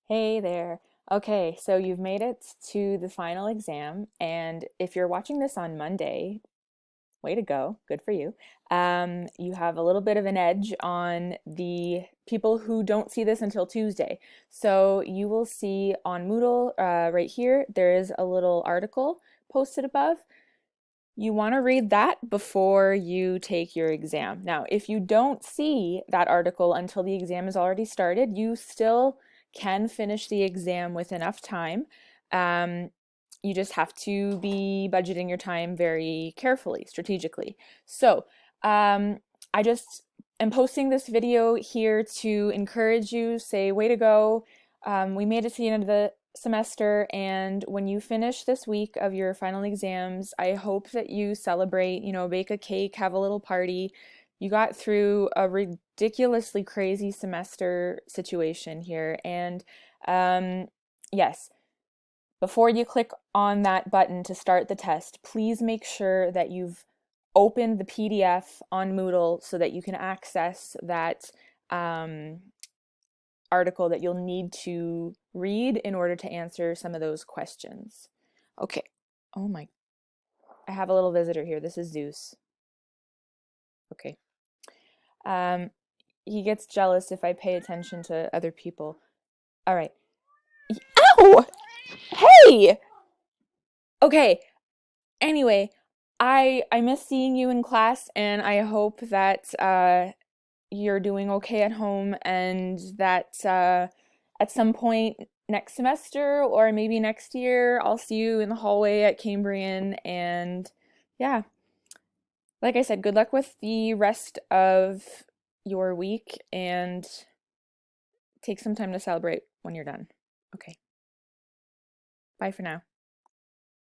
Hey there. Okay, so you've made it to the final exam, and if you're watching this on Monday, way to go, good for you. You have a little bit of an edge on the people who don't see this until Tuesday. So you will see on Moodle right here, there is a little article posted above. You want to read that before you take your exam. Now, if you don't see that article until the exam is already started, you still can finish the exam with enough time. Um, you just have to be budgeting your time very carefully, strategically. So, I just am posting this video here to encourage you, say, way to go. We made it to the end of the semester, and when you finish this week of your final exams, I hope that you celebrate, bake a cake, have a little party. You got through a ridiculously crazy semester situation here, and yes, before you click on that button to start the test, please make sure that you've opened the PDF on Moodle so that you can access that um, article that you'll need to read in order to answer some of those questions. Okay. Oh my, I have a little visitor here. This is Zeus. Okay. Um, he gets jealous if I pay attention to other people. All right. Ow! Hey! Okay. Anyway, I miss seeing you in class, and I hope that you're doing okay at home, and that at some point next semester or maybe next year, I'll see you in the hallway at Cambrian. And yeah, like I said, good luck with the rest of your week, and take some time to celebrate when you're done. Okay, bye for now.